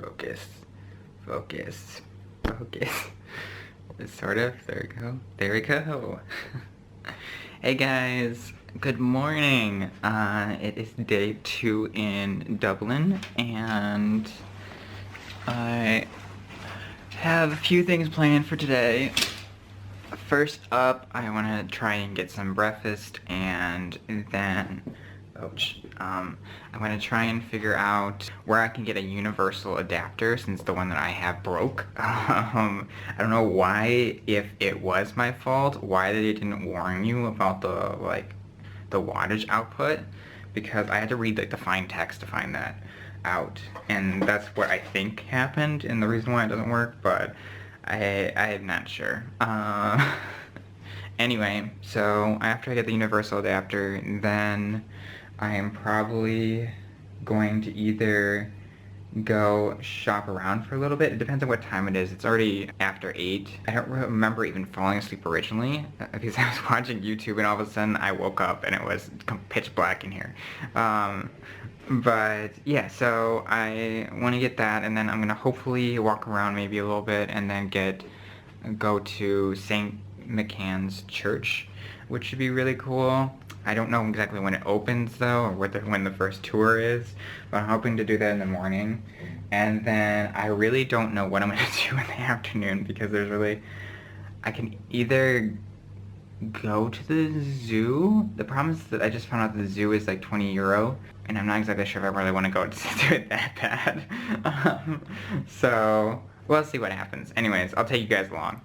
Focus. Focus. Focus. Sort of. There we go. There we go. Hey guys. Good morning. It is day 2 in Dublin, and I have a few things planned for today. First up, I want to try and get some breakfast, and then, I'm going to try and figure out where I can get a universal adapter since the one that I have broke. I don't know why, if it was my fault, why they didn't warn you about the wattage output, because I had to read the fine text to find that out, and that's what I think happened and the reason why it doesn't work, but I am not sure. Anyway, so after I get the universal adapter, then I am probably going to either go shop around for a little bit. It depends on what time it is. It's already after 8. I don't remember even falling asleep originally because I was watching YouTube and all of a sudden I woke up and it was pitch black in here. But yeah, so I want to get that, and then I'm going to hopefully walk around maybe a little bit and then go to St. McCann's Church, which should be really cool. I don't know exactly when it opens though, or when the first tour is, but I'm hoping to do that in the morning. And then I really don't know what I'm going to do in the afternoon, because I can either go to the zoo. The problem is that I just found out the zoo is like €20, and I'm not exactly sure if I really want to go to it that bad. So we'll see what happens. Anyways, I'll take you guys along.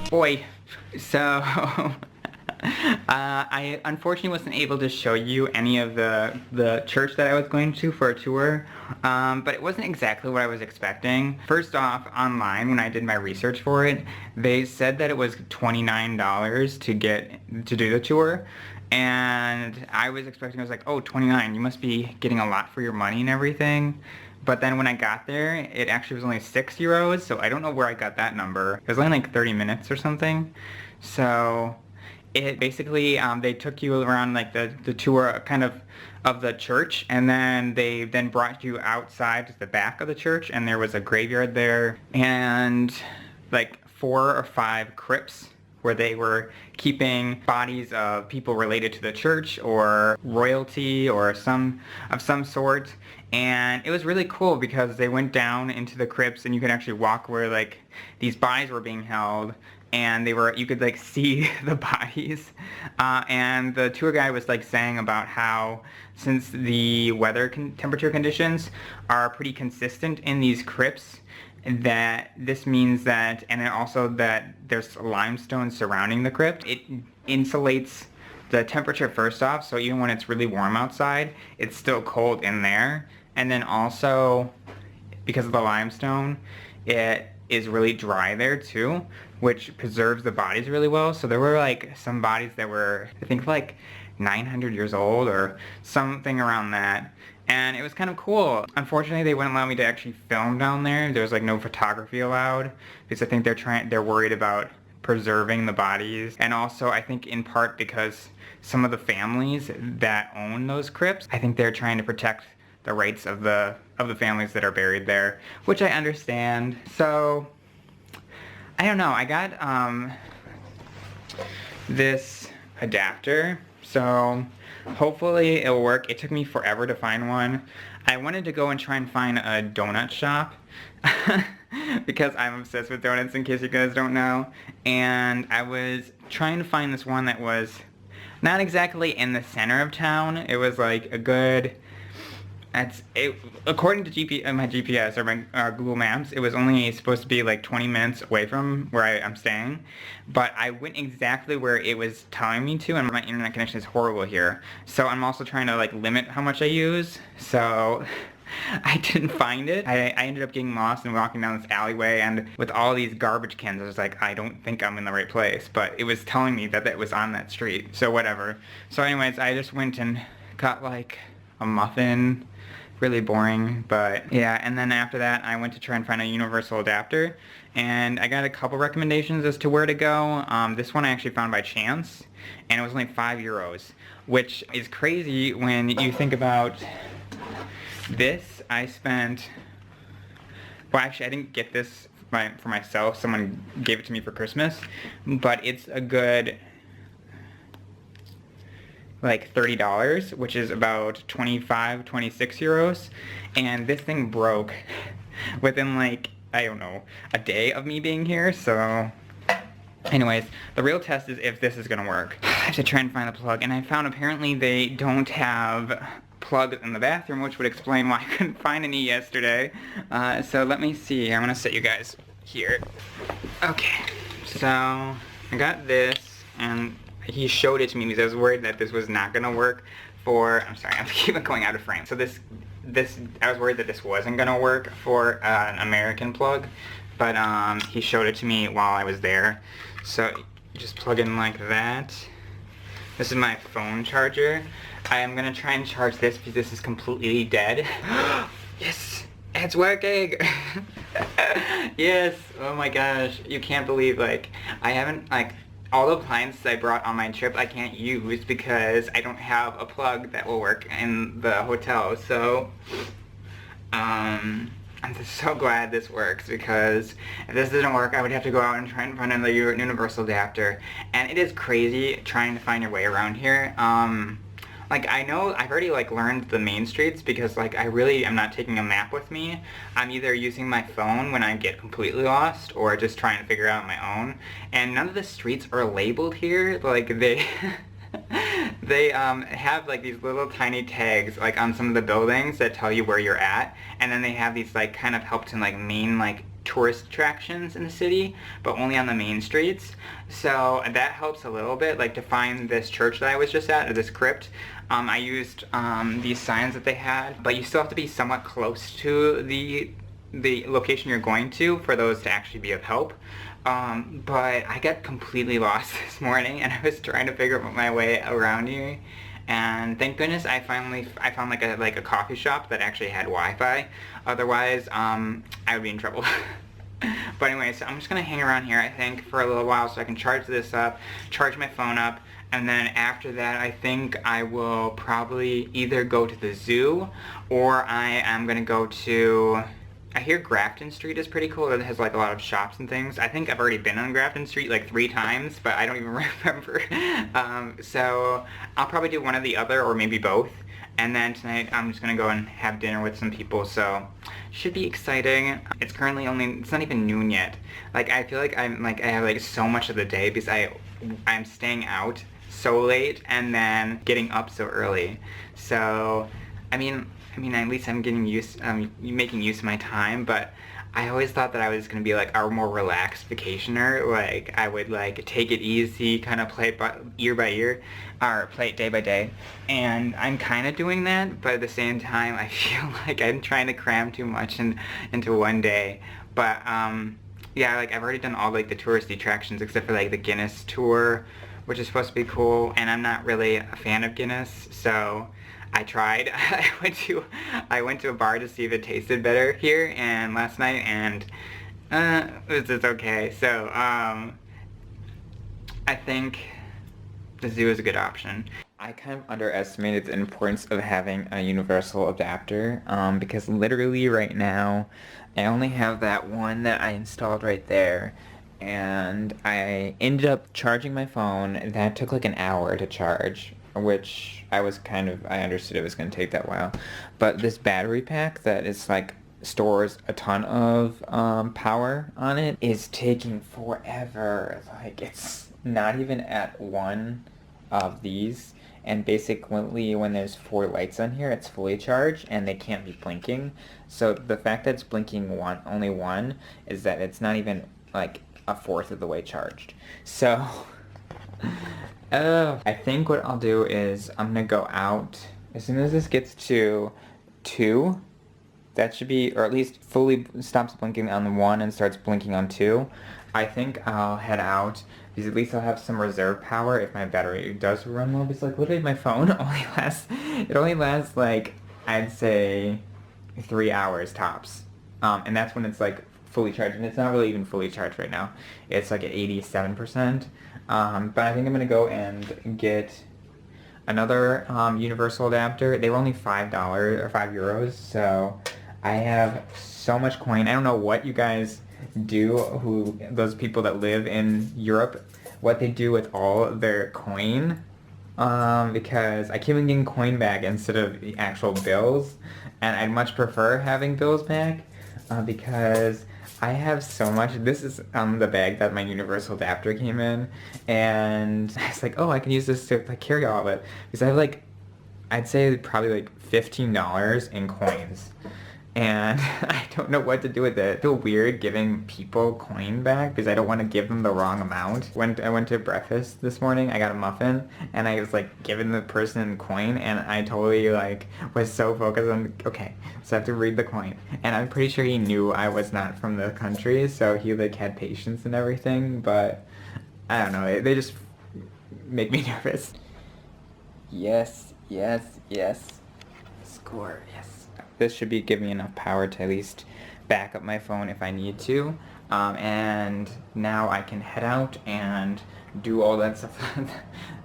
Boy, so I unfortunately wasn't able to show you any of the church that I was going to for a tour, but it wasn't exactly what I was expecting. First off, online when I did my research for it, they said that it was $29 to do the tour, and I was expecting, I was like, oh, 29, you must be getting a lot for your money and everything. But then when I got there, it actually was only €6, so I don't know where I got that number. It was only like 30 minutes or something. So it basically, they took you around like the tour kind of the church, and then they brought you outside to the back of the church, and there was a graveyard there, and like 4 or 5 crypts where they were keeping bodies of people related to the church or royalty or of some sort. And it was really cool because they went down into the crypts and you could actually walk where like these bodies were being held, and you could like see the bodies. And the tour guide was like saying about how since the temperature conditions are pretty consistent in these crypts, that this means that, and also that there's limestone surrounding the crypt, it insulates the temperature first off, so even when it's really warm outside, it's still cold in there. And then also, because of the limestone, it is really dry there too, which preserves the bodies really well. So there were like some bodies that were, I think, like 900 years old or something around that. And it was kind of cool. Unfortunately, they wouldn't allow me to actually film down there. There was like no photography allowed, because I think they're worried about preserving the bodies. And also, I think in part because some of the families that own those crypts, I think they're trying to protect the rights of the families that are buried there, which I understand. So I don't know. I got this adapter, so hopefully it'll work. It took me forever to find one. I wanted to go and try and find a donut shop because I'm obsessed with donuts, in case you guys don't know. And I was trying to find this one that was not exactly in the center of town. It was like a good, according to my GPS or my Google Maps, it was only supposed to be like 20 minutes away from where I'm staying, but I went exactly where it was telling me to, and my internet connection is horrible here. So I'm also trying to like limit how much I use, so I didn't find it. I ended up getting lost and walking down this alleyway, and with all these garbage cans, I was like, I don't think I'm in the right place, but it was telling me that it was on that street, so whatever. So anyways, I just went and got like a muffin. Really boring, but yeah. And then after that I went to try and find a universal adapter, and I got a couple recommendations as to where to go. This one I actually found by chance, and it was only €5, which is crazy when you think about this. I spent, well actually I didn't get this for myself, someone gave it to me for Christmas, but it's a good like $30, which is about 26 euros, and this thing broke within like, I don't know, a day of me being here. So anyways, the real test is if this is gonna work. I have to try and find the plug, and I found apparently they don't have plugs in the bathroom, which would explain why I couldn't find any yesterday. So let me see, I'm gonna set you guys here. Okay, so I got this, and he showed it to me because I was worried that this was not gonna work for, I'm sorry, I'm keep going out of frame. So this, I was worried that this wasn't gonna work for an American plug, but he showed it to me while I was there. So you just plug in like that. This is my phone charger. I am gonna try and charge this because this is completely dead. Yes, it's working. Yes, oh my gosh, you can't believe, like, I haven't, like, all the appliances I brought on my trip I can't use because I don't have a plug that will work in the hotel. So I'm just so glad this works, because if this doesn't work I would have to go out and try and find another universal adapter, and it is crazy trying to find your way around here. Like, I know I've already like learned the main streets because like I really am not taking a map with me. I'm either using my phone when I get completely lost or just trying to figure it out on my own. And none of the streets are labeled here. Like they they have like these little tiny tags like on some of the buildings that tell you where you're at, and then they have these like kind of help to like main like tourist attractions in the city, but only on the main streets. So that helps a little bit, like to find this church that I was just at, or this crypt. I used these signs that they had, but you still have to be somewhat close to the location you're going to for those to actually be of help. But I got completely lost this morning, and I was trying to figure out my way around here. And thank goodness I found like a coffee shop that actually had Wi-Fi. Otherwise, I would be in trouble. But anyway, so I'm just gonna hang around here, I think, for a little while so I can charge this up, charge my phone up, and then after that I think I will probably either go to the zoo, or I am gonna go to, I hear Grafton Street is pretty cool. It has like a lot of shops and things. I think I've already been on Grafton Street like 3 times, but I don't even remember. So I'll probably do one or the other, or maybe both. And then tonight I'm just gonna go and have dinner with some people, so should be exciting. It's currently it's not even noon yet. Like, I feel like I have like so much of the day because I'm staying out so late and then getting up so early. So I mean, at least I'm getting making use of my time, but I always thought that I was going to be like a more relaxed vacationer. Like, I would like take it easy, kind of play it year by year, or play it day by day. And I'm kind of doing that, but at the same time, I feel like I'm trying to cram too much into one day. But yeah, like I've already done all like the touristy attractions except for like the Guinness tour, which is supposed to be cool, and I'm not really a fan of Guinness, so I tried. I went to a bar to see if it tasted better here and last night, and it's okay. So I think the zoo is a good option. I kind of underestimated the importance of having a universal adapter, because literally right now I only have that one that I installed right there, and I ended up charging my phone, and that took like an hour to charge, which I understood it was going to take that while. But this battery pack that is like stores a ton of power on it is taking forever. Like, it's not even at 1 of these, and basically when there's 4 lights on here, it's fully charged and they can't be blinking. So the fact that it's blinking only one is that it's not even like a fourth of the way charged. So I think what I'll do is I'm gonna go out as soon as this gets to 2. That should be, or at least fully stops blinking on 1 and starts blinking on 2. I think I'll head out, because at least I'll have some reserve power if my battery does run low. Because like literally my phone only lasts like, I'd say 3 hours tops. And that's when it's like fully charged, and it's not really even fully charged right now. It's like at 87%. But I think I'm gonna go and get another universal adapter. They were only $5 or €5, so I have so much coin. I don't know what you guys do, those people that live in Europe, what they do with all their coin, because I keep on getting coin back instead of the actual bills, and I'd much prefer having bills back, because I have so much. This is the bag that my universal adapter came in, and I was like, oh, I can use this to like, carry all of it, because I have like, I'd say probably like $15 in coins, and I don't know what to do with it. I feel weird giving people coin back because I don't want to give them the wrong amount. When I went to breakfast this morning, I got a muffin, and I was like giving the person coin, and I totally like was so focused on, okay, so I have to read the coin. And I'm pretty sure he knew I was not from the country, so he like had patience and everything, but I don't know, they just make me nervous. Yes, yes, yes. Score, yes. This should be giving me enough power to at least back up my phone if I need to. And now I can head out and do all that stuff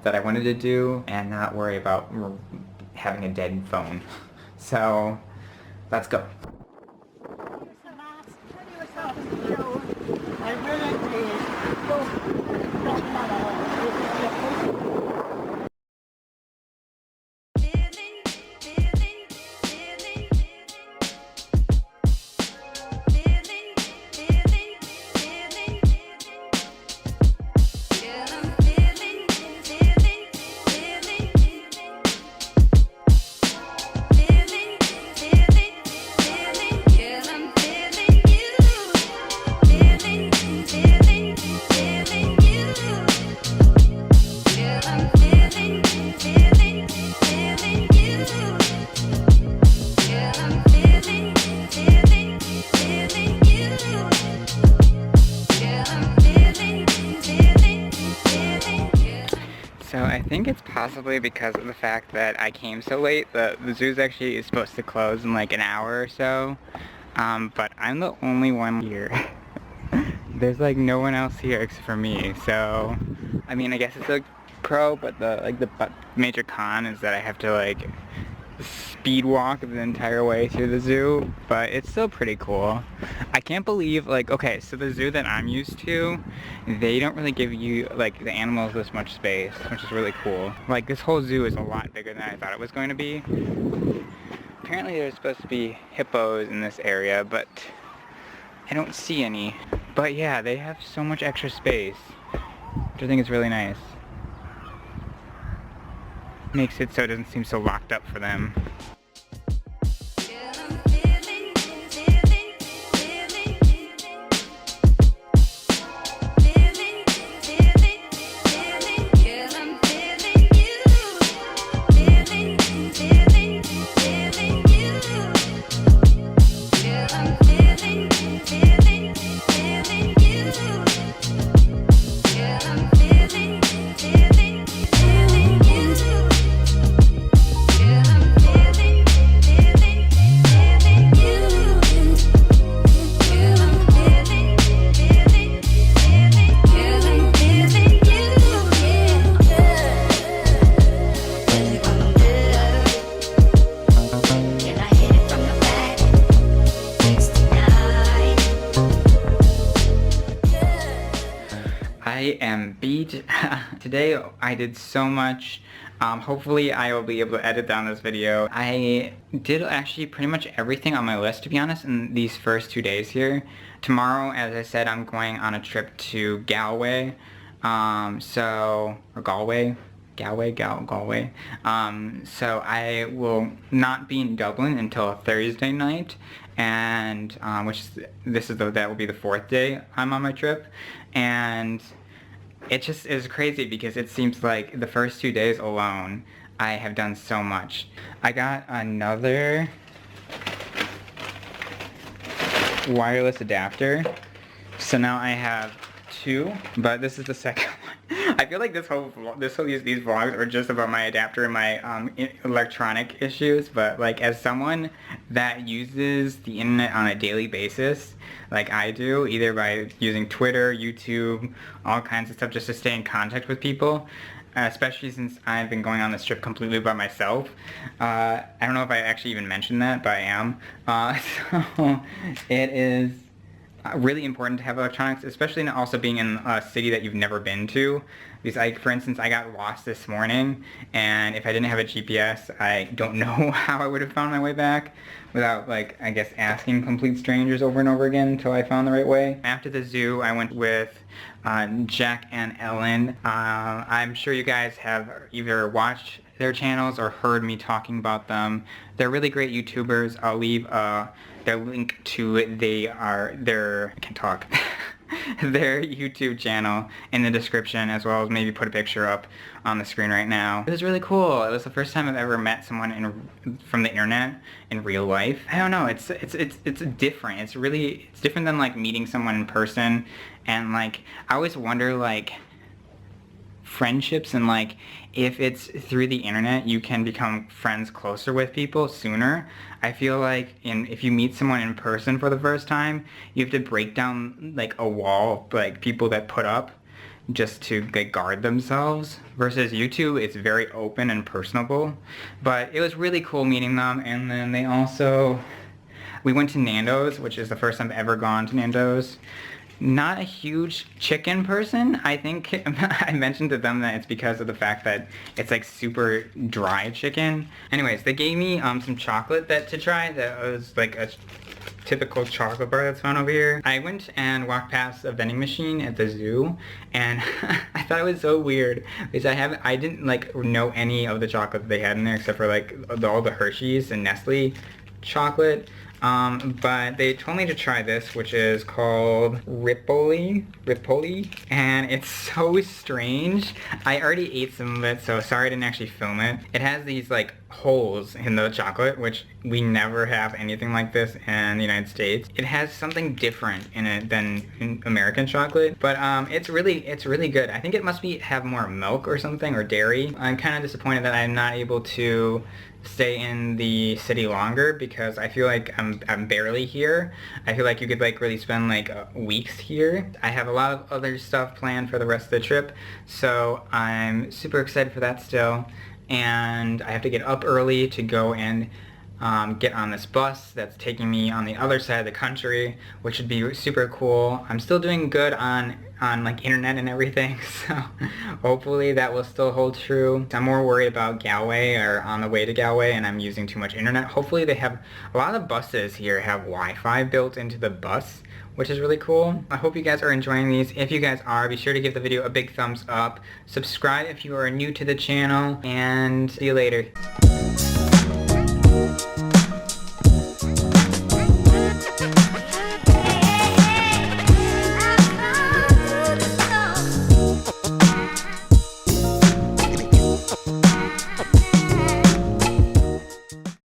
that I wanted to do and not worry about having a dead phone. So, let's go. So I think it's possibly because of the fact that I came so late. The zoo's actually is supposed to close in like an hour or so, but I'm the only one here. There's like no one else here except for me, so I mean, I guess it's a pro, but the major con is that I have to like speed walk the entire way through the zoo, but it's still pretty cool. I can't believe, like, okay, so the zoo that I'm used to, they don't really give you, like, the animals this much space, which is really cool. Like, this whole zoo is a lot bigger than I thought it was going to be. Apparently there's supposed to be hippos in this area, but I don't see any. But yeah, they have so much extra space, which I think is really nice. Makes it so it doesn't seem so locked up for them. I am beat. Today I did so much. Hopefully I will be able to edit down this video. I did actually pretty much everything on my list, to be honest, in these first 2 days here. Tomorrow, as I said, I'm going on a trip to Galway. Or Galway. Galway. So I will not be in Dublin until Thursday night, and that will be the 4th day I'm on my trip, and it just is crazy because it seems like the first 2 days alone I have done so much. I got another wireless adapter, so now I have 2, but this is the second one. I feel like these vlogs are just about my adapter and my electronic issues, but like as someone that uses the internet on a daily basis, like I do, either by using Twitter, YouTube, all kinds of stuff just to stay in contact with people, especially since I've been going on this trip completely by myself. I don't know if I actually even mentioned that, but I am. So it is really important to have electronics, especially also being in a city that you've never been to. Because for instance, I got lost this morning, and if I didn't have a GPS, I don't know how I would have found my way back without, like, I guess asking complete strangers over and over again until I found the right way. After the zoo, I went with Jack and Ellen. I'm sure you guys have either watched their channels or heard me talking about them. They're really great YouTubers. I'll leave their link to their YouTube channel in the description, as well as maybe put a picture up on the screen right now. It was really cool. It was the first time I've ever met someone from the internet in real life. I don't know, it's different. It's different than like meeting someone in person, and like I always wonder like friendships and like if it's through the internet you can become friends closer with people sooner. I feel like if you meet someone in person for the first time, you have to break down like a wall of like people that put up just to like guard themselves, versus YouTube, it's very open and personable. But it was really cool meeting them. And then we went to Nando's, which is the first time I've ever gone to Nando's. Not a huge chicken person. I think I mentioned to them that it's because of the fact that it's like super dry chicken. Anyways, they gave me some chocolate to try that was like a typical chocolate bar that's found over here. I went and walked past a vending machine at the zoo, and I thought it was so weird because I didn't like know any of the chocolate they had in there except for like all the Hershey's and Nestle chocolate. But they told me to try this, which is called Ripoli, and it's so strange. I already ate some of it, so sorry I didn't actually film it. It has these like holes in the chocolate, which we never have anything like this in the United States. It has something different in it than in American chocolate, but it's really good. I think it must have more milk or something, or dairy. I'm kind of disappointed that I'm not able to stay in the city longer because I feel like I'm barely here. I feel like you could like really spend like weeks here. I have a lot of other stuff planned for the rest of the trip, so I'm super excited for that still. And I have to get up early to go and get on this bus that's taking me on the other side of the country, which would be super cool. I'm still doing good on like internet and everything, so hopefully that will still hold true. I'm more worried about Galway, or on the way to Galway, and I'm using too much internet. Hopefully they have a lot of buses here have Wi-Fi built into the bus, which is really cool. I hope you guys are enjoying these. If you guys are, be sure to give the video a big thumbs up. Subscribe if you are new to the channel, and see you later.